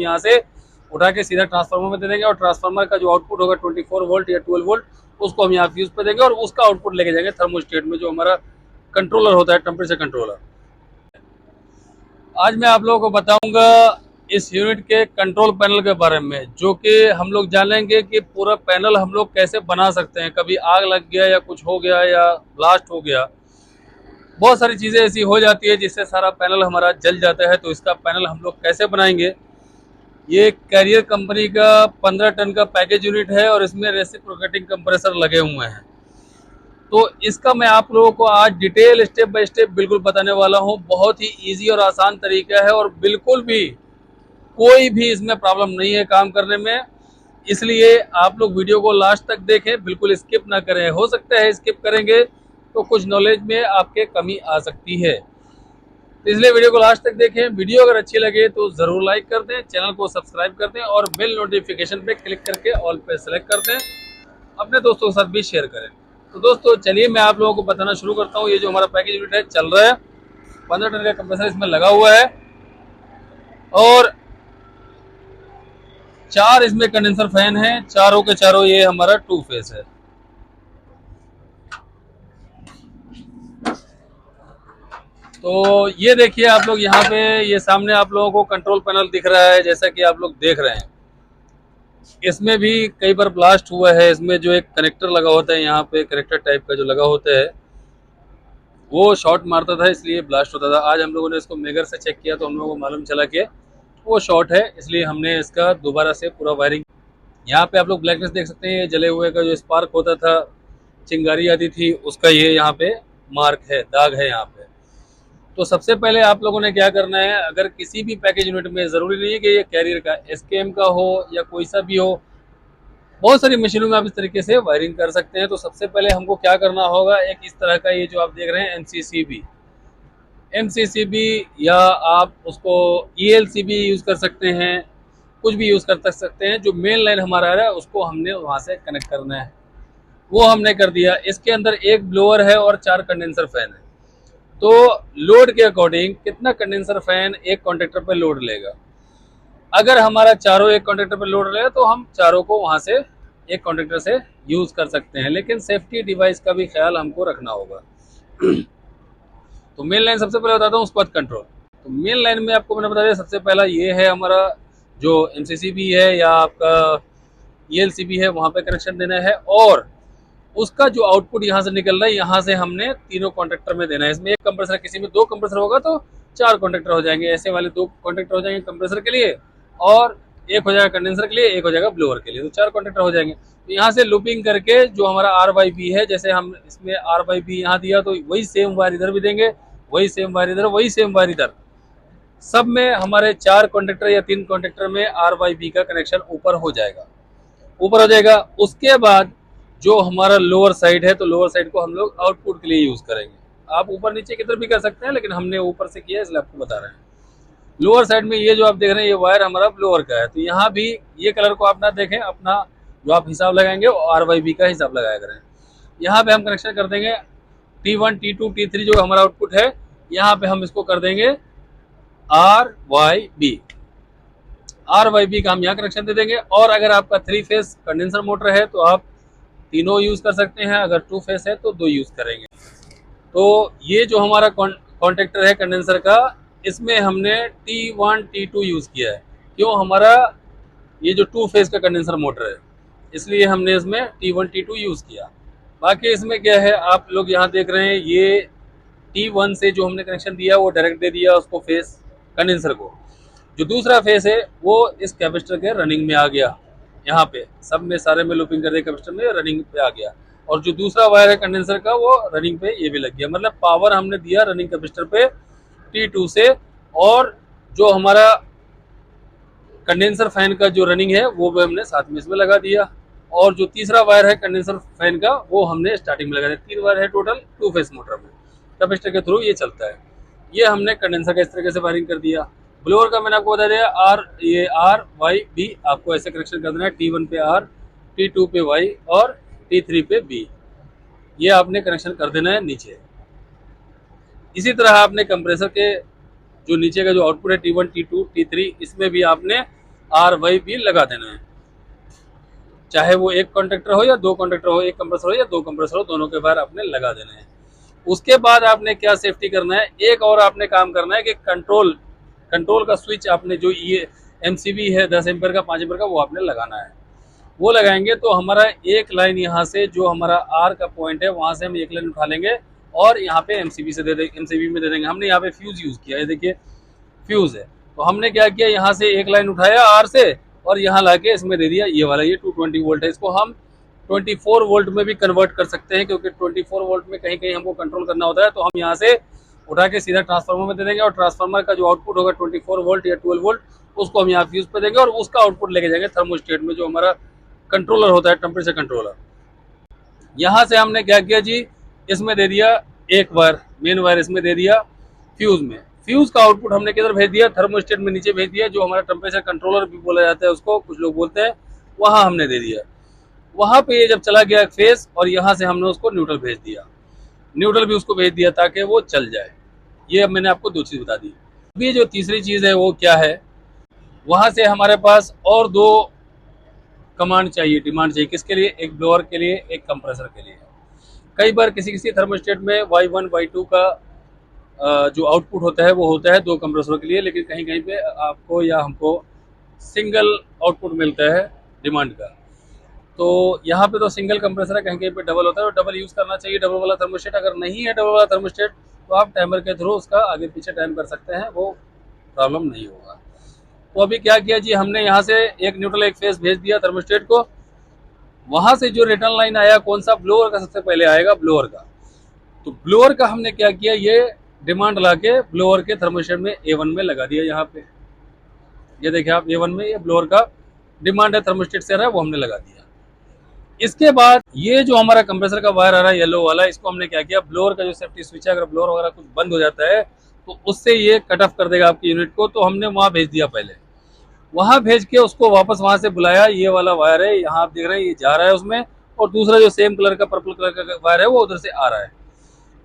यहाँ से उठा के सीधा ट्रांसफार्मर में दे देंगे और ट्रांसफार्मर का जो आउटपुट होगा 24 वोल्ट या 12 वोल्ट उसको हम यहाँ फ्यूज पे देंगे और उसका आउटपुट लेके जाएंगे थर्मोस्टेट में, जो हमारा कंट्रोलर होता है, टेम्परेचर कंट्रोलर। आज मैं आप लोगों को बताऊंगा इस यूनिट के कंट्रोल पैनल के बारे में, जो कि हम लोग जानेंगे कि पूरा पैनल हम लोग कैसे बना सकते हैं। कभी आग लग गया या कुछ हो गया या ब्लास्ट हो गया, बहुत सारी चीज़ें ऐसी हो जाती है जिससे सारा पैनल हमारा जल जाता है। तो इसका पैनल हम लोग कैसे बनाएंगे। ये कैरियर कंपनी का 15 टन का पैकेज यूनिट है और इसमें रेसिप्रोकेटिंग कंप्रेसर लगे हुए हैं। तो इसका मैं आप लोगों को आज डिटेल स्टेप बाय स्टेप बिल्कुल बताने वाला हूँ। बहुत ही इजी और आसान तरीका है और बिल्कुल भी कोई भी इसमें प्रॉब्लम नहीं है काम करने में। इसलिए आप लोग वीडियो को लास्ट तक देखें, बिल्कुल स्किप ना करें। हो सकता है स्किप करेंगे तो कुछ नॉलेज में आपके कमी आ सकती है, तो इसलिए वीडियो को लास्ट तक देखें। वीडियो अगर अच्छी लगे तो ज़रूर लाइक कर दें, चैनल को सब्सक्राइब कर दें और बेल नोटिफिकेशन पे क्लिक करके ऑल पे सेलेक्ट कर दें। अपने दोस्तों के साथ भी शेयर करें। तो दोस्तों चलिए मैं आप लोगों को बताना शुरू करता हूँ। ये जो हमारा पैकेज यूनिट है चल रहा है, 15 टन का कंप्रेसर इसमें लगा हुआ है और 4 इसमें कंडेंसर फैन है। चारों के चारों ये हमारा 2 फेस है। तो ये देखिए आप लोग यहाँ पे, ये सामने आप लोगों को कंट्रोल पैनल दिख रहा है, जैसा कि आप लोग देख रहे हैं। इसमें भी कई बार ब्लास्ट हुआ है। इसमें जो एक कनेक्टर लगा होता है, यहाँ पे कनेक्टर टाइप का जो लगा होता है, वो शॉर्ट मारता था इसलिए ब्लास्ट होता था। आज हम लोगों ने इसको मेगर से चेक किया तो हम लोगों को मालूम चला कि वो शॉर्ट है, इसलिए हमने इसका दोबारा से पूरा वायरिंग। यहाँ पे आप लोग ब्लैकनेस देख सकते हैं, जले हुए का जो स्पार्क होता था, चिंगारी आती थी, उसका ये यहाँ पे मार्क है, दाग है यहाँ पे। तो सबसे पहले आप लोगों ने क्या करना है, अगर किसी भी पैकेज यूनिट में, ज़रूरी नहीं है कि ये कैरियर का, एसकेएम का हो या कोई सा भी हो, बहुत सारी मशीनों में आप इस तरीके से वायरिंग कर सकते हैं। तो सबसे पहले हमको क्या करना होगा, एक इस तरह का ये जो आप देख रहे हैं एमसीसीबी या आप उसको ईएलसीबी यूज़ कर सकते हैं, कुछ भी यूज़ कर सकते हैं। जो मेन लाइन हमारा है उसको हमने वहाँ से कनेक्ट करना है, वो हमने कर दिया। इसके अंदर एक ब्लोअर है और 4 कंडेंसर फैन है। तो लोड के अकॉर्डिंग कितना कंडेंसर फैन एक कॉन्ट्रैक्टर पे लोड लेगा। अगर हमारा चारों एक कॉन्ट्रैक्टर पे लोड लेगा तो हम चारों को वहां से एक कॉन्ट्रैक्टर से यूज कर सकते हैं, लेकिन सेफ्टी डिवाइस का भी ख्याल हमको रखना होगा। तो मेन लाइन सबसे पहले बताता हूँ, उसके बाद कंट्रोल। तो मेन लाइन में आपको मैंने बता दिया, सबसे पहला ये है हमारा जो एमसीसीबी है या आपका ईएलसीबी है, वहां पे कनेक्शन देना है और उसका जो आउटपुट यहाँ से निकल रहा है, यहाँ से हमने तीनों कॉन्ट्रैक्टर में देना है। इसमें एक कंप्रेसर, किसी में 2 कंप्रेसर होगा तो 4 कॉन्ट्रैक्टर हो जाएंगे, ऐसे वाले 2 कॉन्ट्रैक्टर हो जाएंगे कंप्रेसर के लिए और एक हो जाएगा कंडेंसर के लिए, एक हो जाएगा ब्लोअर के लिए, तो 4 कॉन्ट्रैक्टर हो जाएंगे। तो यहाँ से लूपिंग करके जो हमारा RYB है, जैसे हम इसमें RYB यहाँ दिया तो वही सेम वायर इधर भी देंगे, वही सेम वायर इधर, वही सेम वायर इधर। सब में हमारे 4 कॉन्ट्रैक्टर या 3 कॉन्ट्रैक्टर में RYB का कनेक्शन ऊपर हो जाएगा, ऊपर हो जाएगा। उसके बाद जो हमारा लोअर साइड है, तो लोअर साइड को हम लोग आउटपुट के लिए यूज करेंगे। आप ऊपर नीचे किधर भी कर सकते हैं, लेकिन हमने ऊपर से किया इसलिए आपको बता रहे हैं। लोअर साइड में ये जो आप देख रहे हैं, ये वायर हमारा लोअर का है। तो यहाँ भी ये कलर को आप ना देखें, अपना जो आप हिसाब लगाएंगे वो RYB का हिसाब लगाया करें। यहाँ पे हम कनेक्शन कर देंगे T1 T2 T3, जो हमारा आउटपुट है, यहाँ पे हम इसको कर देंगे RYB का हम यहाँ कनेक्शन दे देंगे। और अगर आपका 3 फेस कंडेंसर मोटर है तो आप तीनों यूज कर सकते हैं, अगर 2 फेस है तो 2 यूज करेंगे। तो ये जो हमारा कॉन्ट्रैक्टर है कंडेंसर का, इसमें हमने T1 T2 यूज किया है। क्यों, हमारा ये जो 2 फेस का कंडेंसर मोटर है, इसलिए हमने इसमें T1 T2 यूज किया। बाकी इसमें क्या है, आप लोग यहाँ देख रहे हैं, ये T1 से जो हमने कनेक्शन दिया वो डायरेक्ट दे दिया उसको फेस कंडेंसर को। जो दूसरा फेस है वो इस कैपेसिटर के रनिंग में आ गया, यहाँ पे सब में सारे में लूपिंग कर दिया, कैपेसिटर में रनिंग पे आ गया। और जो दूसरा वायर है कंडेंसर का, वो रनिंग पे ये भी लग गया। मतलब पावर हमने दिया रनिंग कैपेसिटर पे T2 से, और जो हमारा कंडेंसर फैन का जो रनिंग है वो भी हमने साथ में इसमें लगा दिया। और जो तीसरा वायर है कंडेंसर फैन का, वो हमने स्टार्टिंग में लगा दिया। 3 वायर है टोटल 2 फेस मोटर में, कैपेसिटर के थ्रू ये चलता है। ये हमने कंडेंसर का इस तरीके से वायरिंग कर दिया। ब्लोअर का मैंने आपको बता दिया, ये RYB आपको ऐसे कनेक्शन कर देना है, T1 पे R, T2 पे Y और T3 पे B। ये आपने कनेक्शन कर देना है नीचे। इसी तरह आपने कंप्रेसर के जो नीचे का जो आउटपुट है T1 T2 T3, इसमें भी आपने RY भी लगा देना है, चाहे वो एक कॉन्ट्रैक्टर हो या दो कॉन्ट्रैक्टर हो, एक कंप्रेसर हो या दो कंप्रेसर हो, दोनों के वायर आपने लगा देने हैं। उसके बाद आपने क्या सेफ्टी करना है, एक और आपने काम करना है कि कंट्रोल का स्विच आपने जो ये MCB है 10 एम्पियर का 5 एम्पियर का, वो आपने लगाना है। वो लगाएंगे तो हमारा एक लाइन यहाँ से जो हमारा R का पॉइंट है वहाँ से हम एक लाइन उठा लेंगे और यहाँ पे MCB से MCB में दे देंगे। हमने यहाँ पे फ्यूज यूज़ किया है, देखिए फ्यूज है, तो हमने क्या किया, यहाँ से एक लाइन उठाया R से और यहाँ लाके इसमें दे दिया ये वाला, ये 220 वोल्ट है। इसको हम 24 वोल्ट में भी कन्वर्ट कर सकते हैं, क्योंकि 24 वोल्ट में कहीं कहीं हमको कंट्रोल करना होता है, तो हम यहाँ से उठा के सीधा ट्रांसफार्मर में दे देंगे और ट्रांसफार्मर का जो आउटपुट होगा 24 वोल्ट या 12 वोल्ट, उसको हम यहाँ फ्यूज पे देंगे और उसका आउटपुट लेके जाएंगे थर्मोस्टेट में, जो हमारा कंट्रोलर होता है, टेम्परेचर कंट्रोलर। यहाँ से हमने क्या किया जी, इसमें दे दिया एक वायर, मेन वायर इसमें दे दिया फ्यूज में। फ्यूज का आउटपुट हमने किधर भेज दिया, थर्मोस्टेट में नीचे भेज दिया, जो हमारा टेम्परेचर कंट्रोलर भी बोला जाता है उसको, कुछ लोग बोलते हैं, वहाँ हमने दे दिया। वहाँ पे ये जब चला गया फेस, और यहाँ से हमने उसको न्यूट्रल भेज दिया, न्यूट्रल भी उसको भेज दिया ताकि वो चल जाए। ये अब मैंने आपको दो चीज़ बता दी। अभी जो तीसरी चीज़ है वो क्या है, वहाँ से हमारे पास और दो कमांड चाहिए, डिमांड चाहिए, किसके लिए, एक ब्लोअर के लिए, एक कंप्रेसर के लिए। कई बार किसी किसी थर्मोस्टेट में Y1 Y2 का जो आउटपुट होता है वो होता है दो कंप्रेसरों के लिए, लेकिन कहीं कहीं पे आपको या हमको सिंगल आउटपुट मिलता है डिमांड का। तो यहाँ पे तो सिंगल कंप्रेसर है, कहीं कहीं पे डबल होता है, तो डबल यूज़ करना चाहिए, डबल वाला थर्मोस्टेट। अगर नहीं है डबल वाला थर्मोस्टेट तो आप टाइमर के थ्रू उसका आगे पीछे टाइम कर सकते हैं, वो प्रॉब्लम नहीं होगा। तो अभी क्या किया जी, हमने यहाँ से एक न्यूट्रल एक फेस भेज दिया थर्मोस्टेट को। वहाँ से जो रिटर्न लाइन आया कौन सा, ब्लोअर का सबसे पहले आएगा, ब्लोअर का। तो ब्लोअर का हमने क्या किया, ये डिमांड ला के ब्लोअर के थर्मोस्टेट में A1 में लगा दिया। यहाँ पे ये देखिए आप, A1 में ये ब्लोअर का डिमांड है, थर्मोस्टेट से आ रहा है, वो हमने लगा दिया। इसके बाद ये जो हमारा कंप्रेसर का वायर आ रहा है येलो वाला, इसको हमने क्या किया, ब्लोअर का जो सेफ्टी स्विच है, अगर ब्लोअर वगैरह कुछ बंद हो जाता है तो उससे ये कट ऑफ कर देगा आपकी यूनिट को, तो हमने वहाँ भेज दिया पहले। वहाँ भेज के उसको वापस वहाँ से बुलाया, ये वाला वायर है, यहाँ आप देख रहे हैं ये जा रहा है उसमें, और दूसरा जो सेम कलर का पर्पल कलर का वायर है वो उधर से आ रहा है।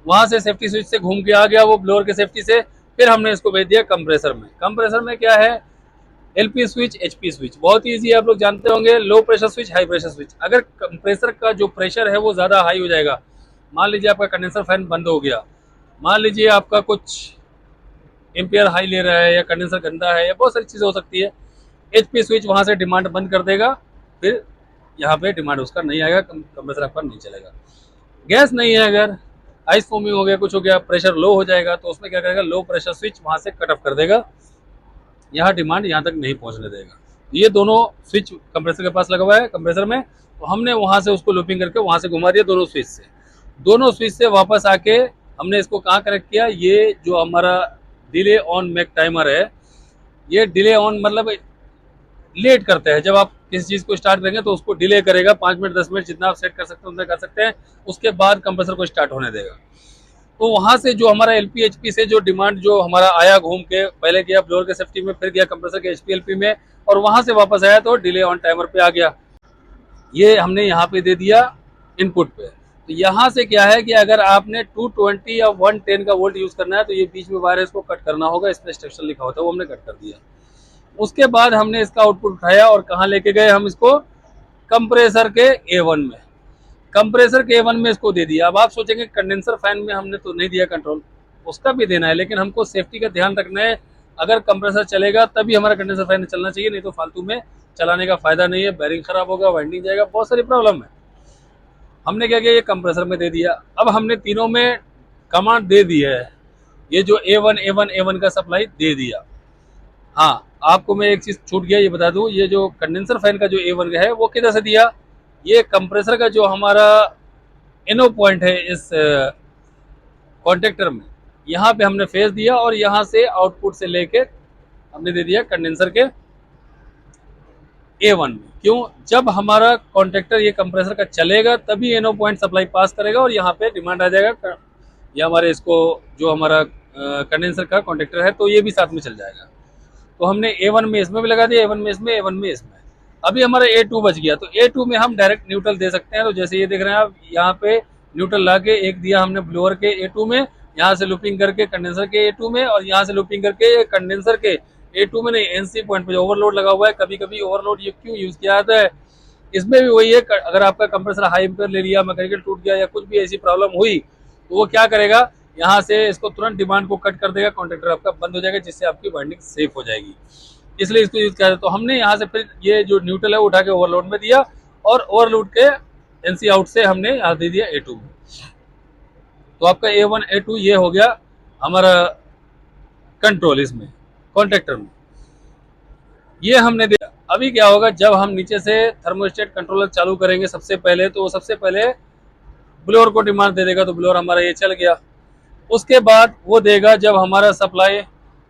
वहाँ से सेफ्टी स्विच से घूम के आ गया वो ब्लोअर के सेफ्टी से। फिर हमने इसको भेज दिया कंप्रेसर में। कंप्रेसर में क्या है, LP स्विच, HP स्विच, बहुत ईजी है, आप लोग जानते होंगे। Low pressure switch, high pressure switch. अगर कंप्रेसर का जो प्रेशर है वो ज़्यादा हाई हो जाएगा, मान लीजिए आपका कंडेंसर फैन बंद हो गया, मान लीजिए आपका कुछ एम्पियर हाई ले रहा है, या कंडेंसर गंदा है, या बहुत सारी चीज़ें हो सकती है, HP स्विच वहाँ से डिमांड बंद कर देगा, फिर यहाँ पे डिमांड उसका नहीं आएगा, कंप्रेसर आपका नहीं चलेगा। गैस नहीं है, अगर आइस फॉर्मिंग हो गया, कुछ हो गया, प्रेशर लो हो जाएगा, तो उसमें क्या करेगा, लो प्रेशर स्विच वहाँ से कट ऑफ कर देगा, यहाँ डिमांड यहाँ तक नहीं पहुँचने देगा। ये दोनों स्विच कंप्रेसर के पास लगा हुआ है कंप्रेसर में, तो हमने वहाँ से उसको लूपिंग करके वहाँ से घुमा दिया दोनों स्विच से वापस आके हमने इसको कहाँ कनेक्ट किया, ये जो हमारा डिले ऑन मेक टाइमर है, ये डिले ऑन मतलब लेट करते हैं। जब आप किसी चीज़ को स्टार्ट करेंगे तो उसको डिले करेगा, 5 मिनट 10 मिनट जितना आप सेट कर सकते हैं उतना कर सकते हैं, उसके बाद कंप्रेसर को स्टार्ट होने देगा। तो वहाँ से जो हमारा LP HP से जो डिमांड जो हमारा आया घूम के, पहले गया ब्लोअर के सेफ्टी में, फिर गया कंप्रेसर के HP LP में, और वहाँ से वापस आया तो डिले ऑन टाइमर पे आ गया। ये हमने यहाँ पे दे दिया इनपुट पे। तो यहाँ से क्या है कि अगर आपने 220 या 110 का वोल्ट यूज़ करना है तो ये बीच में वायर है, इसको कट करना होगा, इसमें इंस्ट्रक्शन लिखा होता है, वो हमने कट कर दिया। उसके बाद हमने इसका आउटपुट उठाया और कहाँ लेके गए हम इसको, कंप्रेसर के A1 में। कंप्रेसर के A1 में इसको दे दिया। अब आप सोचेंगे कंडेंसर फैन में हमने तो नहीं दिया कंट्रोल, उसका भी देना है, लेकिन हमको सेफ्टी का ध्यान रखना है। अगर कंप्रेसर चलेगा तभी हमारा कंडेंसर फैन चलना चाहिए, नहीं तो फालतू में चलाने का फायदा नहीं है, बैरिंग खराब होगा, वाइंडिंग जाएगा, बहुत सारी प्रॉब्लम है। हमने क्या किया, ये कंप्रेसर में दे दिया। अब हमने तीनों में कमांड दे दी है, ये जो A1 का सप्लाई दे दिया। हाँ, आपको मैं एक चीज़ छूट गया, ये बता दूं, ये जो कंडेंसर फैन का जो A1 है वो किधर से दिया, ये कंप्रेसर का जो हमारा NO पॉइंट है इस कॉन्टेक्टर में, यहाँ पे हमने फेस दिया, और यहाँ से आउटपुट से लेके हमने दे दिया कंडेंसर के A1 में। क्यों, जब हमारा कॉन्टेक्टर ये कंप्रेसर का चलेगा तभी NO पॉइंट सप्लाई पास करेगा और यहाँ पे डिमांड आ जाएगा, या हमारे इसको जो हमारा कंडेंसर का कॉन्टेक्टर है तो ये भी साथ में चल जाएगा। तो हमने A1 में इसमें भी लगा दिया, A1 में इसमें, A1 में इसमें। अभी हमारा A2 बच गया, तो A2 में हम डायरेक्ट न्यूट्रल दे सकते हैं। तो जैसे ये देख रहे हैं आप, यहाँ पे न्यूट्रल ला के एक दिया हमने ब्लोअर के A2 में, यहाँ से लूपिंग करके कंडेंसर के A2 में, और यहाँ से लूपिंग करके कंडेंसर के A2 में नहीं, NC पॉइंट पे जो ओवरलोड लगा हुआ है, कभी कभी ओवरलोड ये क्यों यूज किया जाता है, इसमें भी वही है, अगर आपका कंप्रेसर हाई एम्पेयर ले लिया, मैकेनिकल टूट गया या कुछ भी ऐसी प्रॉब्लम हुई तो वो क्या करेगा, यहाँ से इसको तुरंत डिमांड को कट कर देगा, कॉन्ट्रैक्टर आपका बंद हो जाएगा, जिससे आपकी वाइंडिंग सेफ हो जाएगी। इसलिए इसको यूज किया जाता है। तो हमने यहाँ से फिर ये जो न्यूट्रल है उठा के ओवरलोड में दिया, और ओवरलोड के NC आउट से हमने यहाँ दे दिया A2 में। तो आपका A1 A2 ये हो गया हमारा कंट्रोल, इसमें कॉन्ट्रैक्टर में ये हमने दिया। अभी क्या होगा, जब हम नीचे से थर्मोस्टेट कंट्रोलर चालू करेंगे सबसे पहले, तो सबसे पहले ब्लोअर को डिमांड दे देगा, तो ब्लोअर हमारा ये चल गया। उसके बाद वो देगा जब हमारा सप्लाई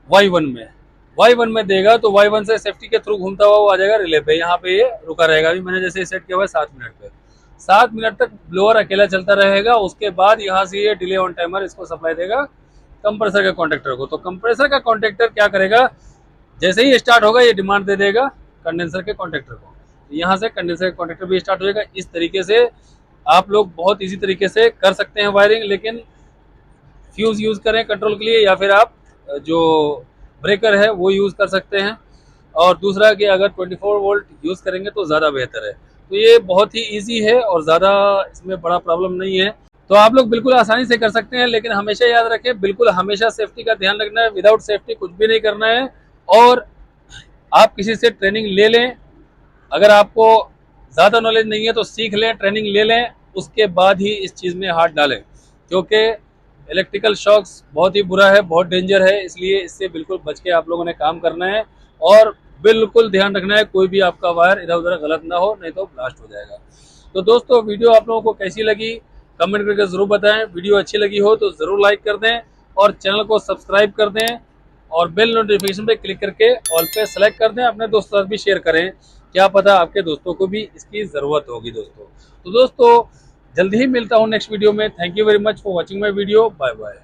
Y1 में देगा, तो Y1 से सेफ्टी के थ्रू घूमता हुआ वो आ जाएगा रिले पे, यहाँ पे ये रुका रहेगा। अभी मैंने जैसे सेट किया हुआ है 7 मिनट पे, 7 मिनट तक ब्लोअर अकेला चलता रहेगा। उसके बाद यहाँ से ये डिले ऑन टाइमर इसको सप्लाई देगा कंप्रेसर के कॉन्ट्रैक्टर को। तो कंप्रेसर का कॉन्ट्रैक्टर क्या करेगा, जैसे ही स्टार्ट होगा ये डिमांड दे देगा कंडेंसर के कॉन्ट्रैक्टर को, यहाँ से कंडेंसर के कॉन्ट्रैक्टर भी स्टार्ट हो जाएगा। इस तरीके से आप लोग बहुत इजी तरीके से कर सकते हैं वायरिंग, लेकिन फ्यूज यूज करें कंट्रोल के लिए, या फिर आप जो ब्रेकर है वो यूज कर सकते हैं। और दूसरा कि अगर 24 वोल्ट यूज करेंगे तो ज़्यादा बेहतर है। तो ये बहुत ही इजी है और ज़्यादा इसमें बड़ा प्रॉब्लम नहीं है, तो आप लोग बिल्कुल आसानी से कर सकते हैं। लेकिन हमेशा याद रखें, बिल्कुल हमेशा सेफ्टी का ध्यान रखना है, विदाउट सेफ्टी कुछ भी नहीं करना है। और आप किसी से ट्रेनिंग ले लें, अगर आपको ज़्यादा नॉलेज नहीं है तो सीख लें, ट्रेनिंग ले लें, उसके बाद ही इस चीज़ में हाथ डालें, क्योंकि इलेक्ट्रिकल शॉक्स बहुत ही बुरा है, बहुत डेंजर है। इसलिए इससे बिल्कुल बच के आप लोगों ने काम करना है, और बिल्कुल ध्यान रखना है कोई भी आपका वायर इधर उधर गलत ना हो, नहीं तो ब्लास्ट हो जाएगा। तो दोस्तों, वीडियो आप लोगों को कैसी लगी कमेंट करके ज़रूर बताएं। वीडियो अच्छी लगी हो तो ज़रूर लाइक कर दें, और चैनल को सब्सक्राइब कर दें, और बेल नोटिफिकेशन पे क्लिक करके ऑल पे सेलेक्ट कर दें। अपने दोस्तों के साथ भी शेयर करें, क्या पता आपके दोस्तों को भी इसकी ज़रूरत होगी दोस्तों। तो दोस्तों, जल्दी ही मिलता हूँ नेक्स्ट वीडियो में। Thank you very much for watching my video. Bye bye.